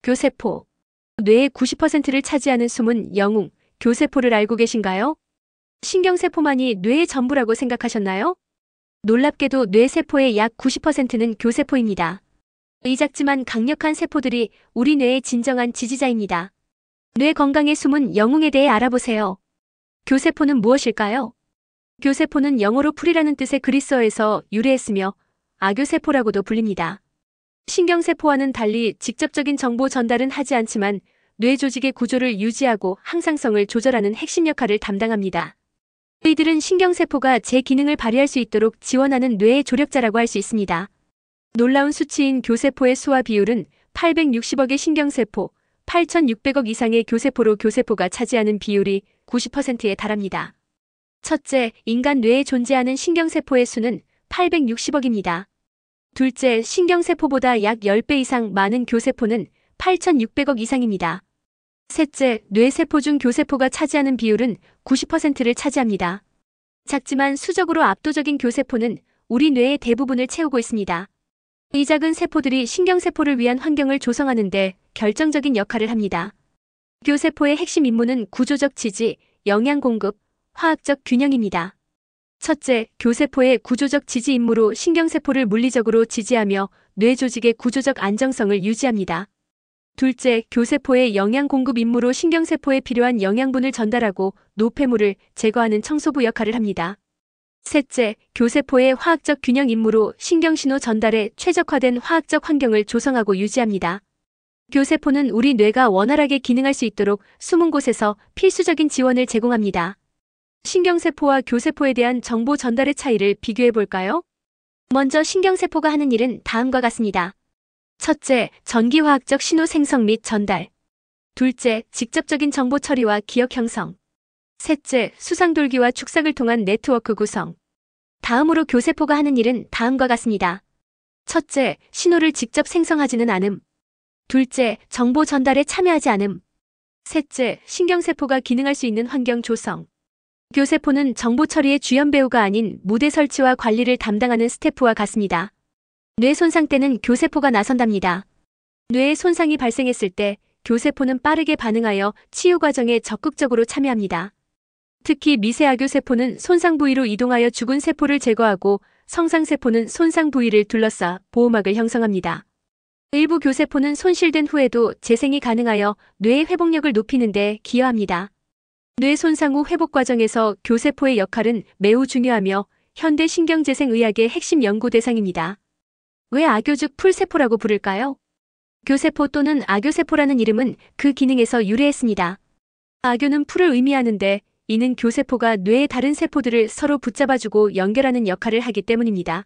교세포. 뇌의 90%를 차지하는 숨은 영웅, 교세포를 알고 계신가요? 신경세포만이 뇌의 전부라고 생각하셨나요? 놀랍게도 뇌세포의 약 90%는 교세포입니다. 이 작지만 강력한 세포들이 우리 뇌의 진정한 지지자입니다. 뇌 건강의 숨은 영웅에 대해 알아보세요. 교세포는 무엇일까요? 교세포는 영어로 풀이라는 뜻의 그리스어에서 유래했으며 아교세포라고도 불립니다. 신경세포와는 달리 직접적인 정보 전달은 하지 않지만 뇌 조직의 구조를 유지하고 항상성을 조절하는 핵심 역할을 담당합니다. 이들은 신경세포가 제 기능을 발휘할 수 있도록 지원하는 뇌의 조력자라고 할 수 있습니다. 놀라운 수치인 교세포의 수와 비율은 860억의 신경세포, 8,600억 이상의 교세포로 교세포가 차지하는 비율이 90%에 달합니다. 첫째, 인간 뇌에 존재하는 신경세포의 수는 860억입니다. 둘째, 신경세포보다 약 10배 이상 많은 교세포는 8,600억 이상입니다. 셋째, 뇌세포 중 교세포가 차지하는 비율은 90%를 차지합니다. 작지만 수적으로 압도적인 교세포는 우리 뇌의 대부분을 채우고 있습니다. 이 작은 세포들이 신경세포를 위한 환경을 조성하는 데 결정적인 역할을 합니다. 교세포의 핵심 임무는 구조적 지지, 영양 공급, 화학적 균형입니다. 첫째, 교세포의 구조적 지지 임무로 신경세포를 물리적으로 지지하며 뇌 조직의 구조적 안정성을 유지합니다. 둘째, 교세포의 영양 공급 임무로 신경세포에 필요한 영양분을 전달하고 노폐물을 제거하는 청소부 역할을 합니다. 셋째, 교세포의 화학적 균형 임무로 신경신호 전달에 최적화된 화학적 환경을 조성하고 유지합니다. 교세포는 우리 뇌가 원활하게 기능할 수 있도록 숨은 곳에서 필수적인 지원을 제공합니다. 신경세포와 교세포에 대한 정보 전달의 차이를 비교해 볼까요? 먼저 신경세포가 하는 일은 다음과 같습니다. 첫째, 전기화학적 신호 생성 및 전달. 둘째, 직접적인 정보 처리와 기억 형성. 셋째, 수상돌기와 축삭을 통한 네트워크 구성. 다음으로 교세포가 하는 일은 다음과 같습니다. 첫째, 신호를 직접 생성하지는 않음. 둘째, 정보 전달에 참여하지 않음. 셋째, 신경세포가 기능할 수 있는 환경 조성. 교세포는 정보 처리의 주연 배우가 아닌 무대 설치와 관리를 담당하는 스태프와 같습니다. 뇌 손상 때는 교세포가 나선답니다. 뇌의 손상이 발생했을 때 교세포는 빠르게 반응하여 치유 과정에 적극적으로 참여합니다. 특히 미세아교세포는 손상 부위로 이동하여 죽은 세포를 제거하고 성상세포는 손상 부위를 둘러싸 보호막을 형성합니다. 일부 교세포는 손실된 후에도 재생이 가능하여 뇌의 회복력을 높이는 데 기여합니다. 뇌 손상 후 회복 과정에서 교세포의 역할은 매우 중요하며 현대 신경재생의학의 핵심 연구 대상입니다. 왜 아교즉 풀세포라고 부를까요? 교세포 또는 아교세포라는 이름은 그 기능에서 유래했습니다. 아교는 풀을 의미하는데 이는 교세포가 뇌의 다른 세포들을 서로 붙잡아주고 연결하는 역할을 하기 때문입니다.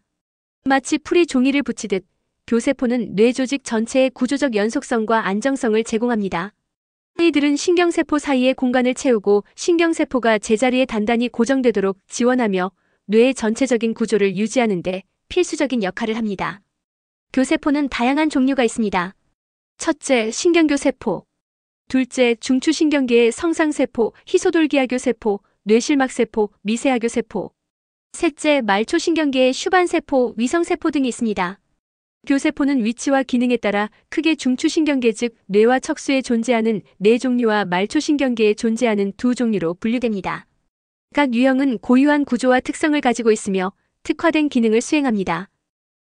마치 풀이 종이를 붙이듯 교세포는 뇌 조직 전체의 구조적 연속성과 안정성을 제공합니다. 이들은 신경세포 사이의 공간을 채우고 신경세포가 제자리에 단단히 고정되도록 지원하며 뇌의 전체적인 구조를 유지하는 데 필수적인 역할을 합니다. 교세포는 다양한 종류가 있습니다. 첫째, 신경교세포. 둘째, 중추신경계의 성상세포, 희소돌기아교세포, 뇌실막세포, 미세아교세포. 셋째, 말초신경계의 슈반세포, 위성세포 등이 있습니다. 교세포는 위치와 기능에 따라 크게 중추신경계 즉 뇌와 척수에 존재하는 4종류와 말초신경계에 존재하는 2종류로 분류됩니다. 각 유형은 고유한 구조와 특성을 가지고 있으며 특화된 기능을 수행합니다.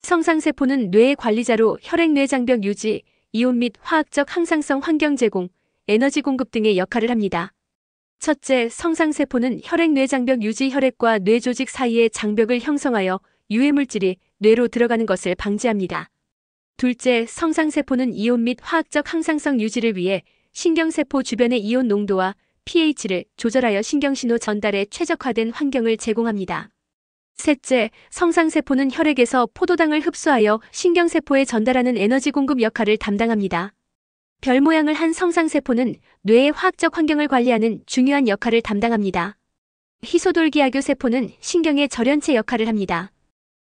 성상세포는 뇌의 관리자로 혈액뇌장벽 유지, 이온 및 화학적 항상성 환경 제공, 에너지 공급 등의 역할을 합니다. 첫째, 성상세포는 혈액뇌장벽 유지 혈액과 뇌 조직 사이의 장벽을 형성하여 유해물질이 뇌로 들어가는 것을 방지합니다. 둘째, 성상세포는 이온 및 화학적 항상성 유지를 위해 신경세포 주변의 이온 농도와 pH를 조절하여 신경신호 전달에 최적화된 환경을 제공합니다. 셋째, 성상세포는 혈액에서 포도당을 흡수하여 신경세포에 전달하는 에너지 공급 역할을 담당합니다. 별 모양을 한 성상세포는 뇌의 화학적 환경을 관리하는 중요한 역할을 담당합니다. 희소돌기아교세포는 신경의 절연체 역할을 합니다.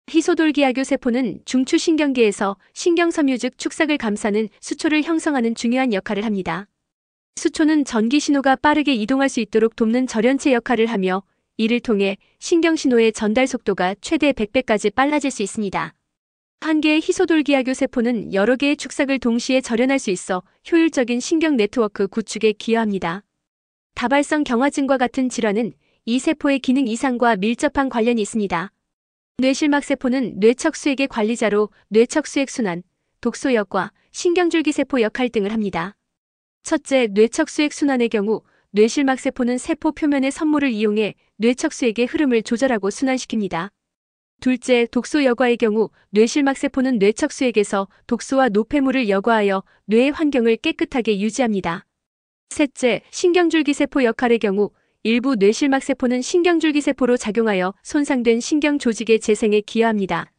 희소돌기아교세포는 중추신경계에서 신경섬유 즉 축삭을 감싸는 수초를 형성하는 중요한 역할을 합니다. 수초는 전기신호가 빠르게 이동할 수 있도록 돕는 절연체 역할을 하며 이를 통해 신경신호의 전달 속도가 최대 100배까지 빨라질 수 있습니다. 한 개의 희소돌기하교 세포는 여러 개의 축삭을 동시에 절연할 수 있어 효율적인 신경 네트워크 구축에 기여합니다. 다발성 경화증과 같은 질환은 이 세포의 기능 이상과 밀접한 관련이 있습니다. 뇌실막 세포는 뇌척수액의 관리자로 뇌척수액 순환, 독소역과 신경줄기 세포 역할 등을 합니다. 첫째, 뇌척수액 순환의 경우 뇌실막 세포는 세포 표면의 섬물을 이용해 뇌척수액의 흐름을 조절하고 순환시킵니다. 둘째, 독소 여과의 경우 뇌실막 세포는 뇌척수액에서 독소와 노폐물을 여과하여 뇌의 환경을 깨끗하게 유지합니다. 셋째, 신경줄기 세포 역할의 경우 일부 뇌실막 세포는 신경줄기 세포로 작용하여 손상된 신경 조직의 재생에 기여합니다.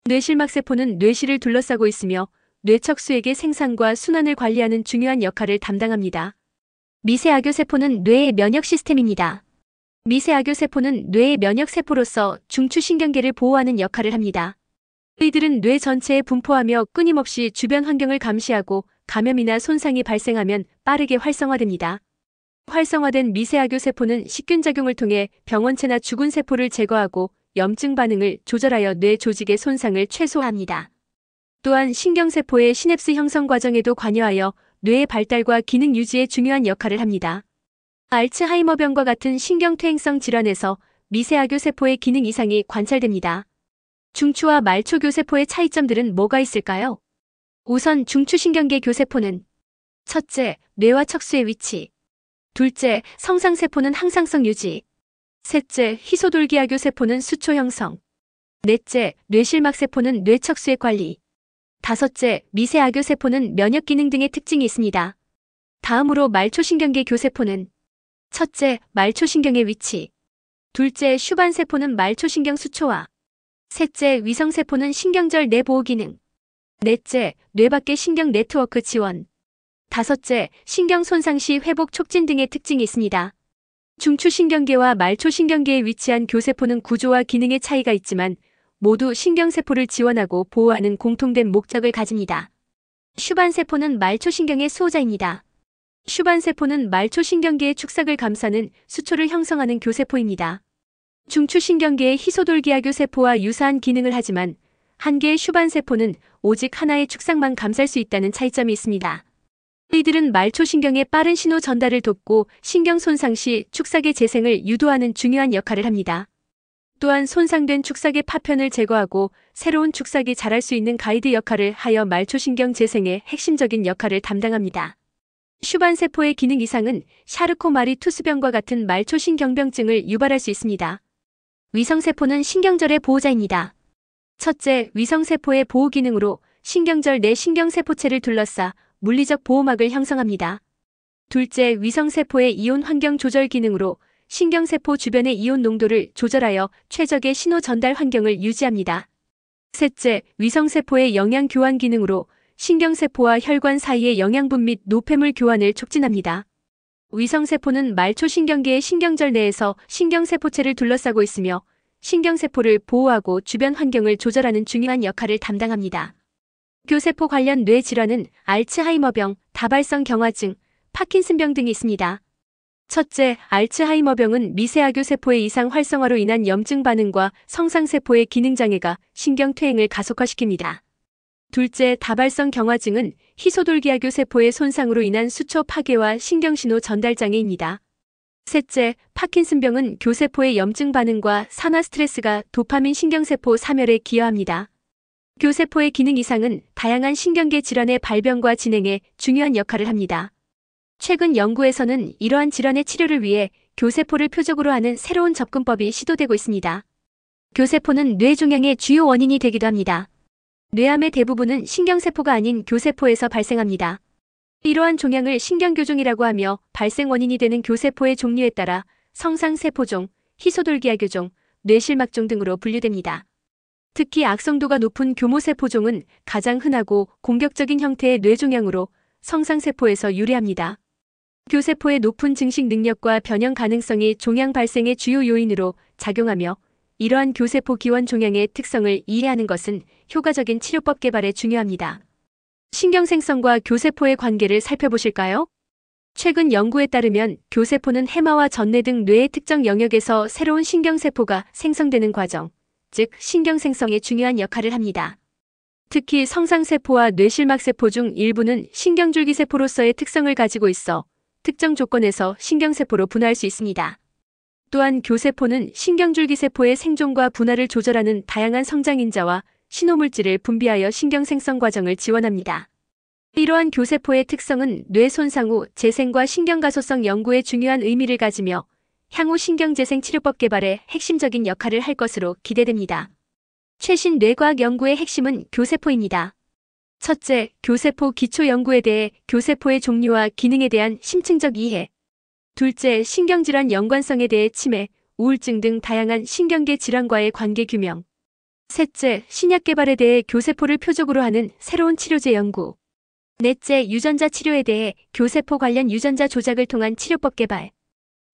뇌실막 세포는 뇌실을 둘러싸고 있으며 뇌척수액의 생산과 순환을 관리하는 중요한 역할을 담당합니다. 미세아교 세포는 뇌의 면역 시스템입니다. 미세아교 세포는 뇌의 면역 세포로서 중추신경계를 보호하는 역할을 합니다. 이들은 뇌 전체에 분포하며 끊임없이 주변 환경을 감시하고 감염이나 손상이 발생하면 빠르게 활성화됩니다. 활성화된 미세아교 세포는 식균작용을 통해 병원체나 죽은 세포를 제거하고 염증 반응을 조절하여 뇌 조직의 손상을 최소화합니다. 또한 신경세포의 시냅스 형성 과정에도 관여하여 뇌의 발달과 기능 유지에 중요한 역할을 합니다. 알츠하이머병과 같은 신경퇴행성 질환에서 미세아교 세포의 기능 이상이 관찰됩니다. 중추와 말초 교세포의 차이점들은 뭐가 있을까요? 우선 중추신경계 교세포는 첫째, 뇌와 척수의 위치. 둘째, 성상세포는 항상성 유지. 셋째, 희소돌기하교 세포는 수초 형성. 넷째, 뇌실막세포는 뇌척수의 관리. 다섯째, 미세아교 세포는 면역 기능 등의 특징이 있습니다. 다음으로 말초신경계 교세포는 첫째, 말초신경의 위치. 둘째, 슈반세포는 말초신경 수초화. 셋째, 위성세포는 신경절 내 보호 기능. 넷째, 뇌 밖의 신경 네트워크 지원. 다섯째, 신경 손상 시 회복 촉진 등의 특징이 있습니다. 중추신경계와 말초신경계에 위치한 교세포는 구조와 기능의 차이가 있지만 모두 신경세포를 지원하고 보호하는 공통된 목적을 가집니다. 슈반세포는 말초신경의 수호자입니다. 슈반세포는 말초신경계의 축삭을 감싸는 수초를 형성하는 교세포입니다. 중추신경계의 희소돌기하교 세포와 유사한 기능을 하지만 한 개의 슈반세포는 오직 하나의 축삭만 감쌀 수 있다는 차이점이 있습니다. 이들은 말초신경의 빠른 신호 전달을 돕고 신경 손상 시 축삭의 재생을 유도하는 중요한 역할을 합니다. 또한 손상된 축삭의 파편을 제거하고 새로운 축삭이 자랄 수 있는 가이드 역할을 하여 말초신경 재생의 핵심적인 역할을 담당합니다. 슈반세포의 기능 이상은 샤르코마리 투스병과 같은 말초신경병증을 유발할 수 있습니다. 위성세포는 신경절의 보호자입니다. 첫째, 위성세포의 보호 기능으로 신경절 내 신경세포체를 둘러싸 물리적 보호막을 형성합니다. 둘째, 위성세포의 이온 환경 조절 기능으로 신경세포 주변의 이온 농도를 조절하여 최적의 신호 전달 환경을 유지합니다. 셋째, 위성세포의 영양 교환 기능으로 신경세포와 혈관 사이의 영양분 및 노폐물 교환을 촉진합니다. 위성세포는 말초신경계의 신경절 내에서 신경세포체를 둘러싸고 있으며 신경세포를 보호하고 주변 환경을 조절하는 중요한 역할을 담당합니다. 교세포 관련 뇌 질환은 알츠하이머병, 다발성 경화증, 파킨슨병 등이 있습니다. 첫째, 알츠하이머병은 미세아교 세포의 이상 활성화로 인한 염증 반응과 성상세포의 기능장애가 신경퇴행을 가속화시킵니다. 둘째, 다발성 경화증은 희소돌기하교 세포의 손상으로 인한 수초 파괴와 신경신호 전달장애입니다. 셋째, 파킨슨병은 교세포의 염증 반응과 산화 스트레스가 도파민 신경세포 사멸에 기여합니다. 교세포의 기능 이상은 다양한 신경계 질환의 발병과 진행에 중요한 역할을 합니다. 최근 연구에서는 이러한 질환의 치료를 위해 교세포를 표적으로 하는 새로운 접근법이 시도되고 있습니다. 교세포는 뇌종양의 주요 원인이 되기도 합니다. 뇌암의 대부분은 신경세포가 아닌 교세포에서 발생합니다. 이러한 종양을 신경교종이라고 하며 발생 원인이 되는 교세포의 종류에 따라 성상세포종, 희소돌기하교종, 뇌실막종 등으로 분류됩니다. 특히 악성도가 높은 교모세포종은 가장 흔하고 공격적인 형태의 뇌종양으로 성상세포에서 유래합니다. 교세포의 높은 증식 능력과 변형 가능성이 종양 발생의 주요 요인으로 작용하며 이러한 교세포 기원 종양의 특성을 이해하는 것은 효과적인 치료법 개발에 중요합니다. 신경생성과 교세포의 관계를 살펴보실까요? 최근 연구에 따르면 교세포는 해마와 전내 등 뇌의 특정 영역에서 새로운 신경세포가 생성되는 과정, 즉 신경생성에 중요한 역할을 합니다. 특히 성상세포와 뇌실막세포 중 일부는 신경줄기세포로서의 특성을 가지고 있어 특정 조건에서 신경세포로 분화할 수 있습니다. 또한 교세포는 신경줄기세포의 생존과 분화를 조절하는 다양한 성장인자와 신호물질을 분비하여 신경생성 과정을 지원합니다. 이러한 교세포의 특성은 뇌 손상 후 재생과 신경가소성 연구에 중요한 의미를 가지며 향후 신경재생 치료법 개발에 핵심적인 역할을 할 것으로 기대됩니다. 최신 뇌과학 연구의 핵심은 교세포입니다. 첫째, 교세포 기초 연구에 대해 교세포의 종류와 기능에 대한 심층적 이해. 둘째, 신경질환 연관성에 대해 치매, 우울증 등 다양한 신경계 질환과의 관계 규명. 셋째, 신약 개발에 대해 교세포를 표적으로 하는 새로운 치료제 연구. 넷째, 유전자 치료에 대해 교세포 관련 유전자 조작을 통한 치료법 개발.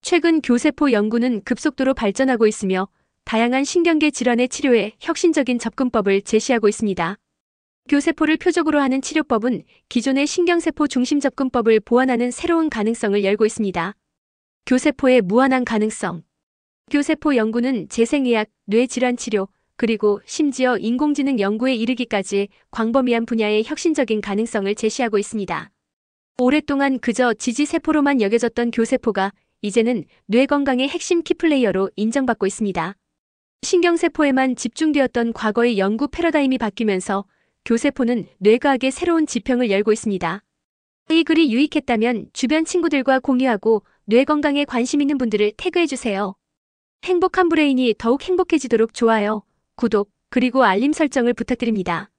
최근 교세포 연구는 급속도로 발전하고 있으며 다양한 신경계 질환의 치료에 혁신적인 접근법을 제시하고 있습니다. 교세포를 표적으로 하는 치료법은 기존의 신경세포 중심 접근법을 보완하는 새로운 가능성을 열고 있습니다. 교세포의 무한한 가능성. 교세포 연구는 재생의학, 뇌질환 치료, 그리고 심지어 인공지능 연구에 이르기까지 광범위한 분야의 혁신적인 가능성을 제시하고 있습니다. 오랫동안 그저 지지세포로만 여겨졌던 교세포가 이제는 뇌 건강의 핵심 키플레이어로 인정받고 있습니다. 신경세포에만 집중되었던 과거의 연구 패러다임이 바뀌면서 교세포는 뇌과학의 새로운 지평을 열고 있습니다. 이 글이 유익했다면 주변 친구들과 공유하고 뇌 건강에 관심 있는 분들을 태그해주세요. 행복한 브레인이 더욱 행복해지도록 좋아요, 구독, 그리고 알림 설정을 부탁드립니다.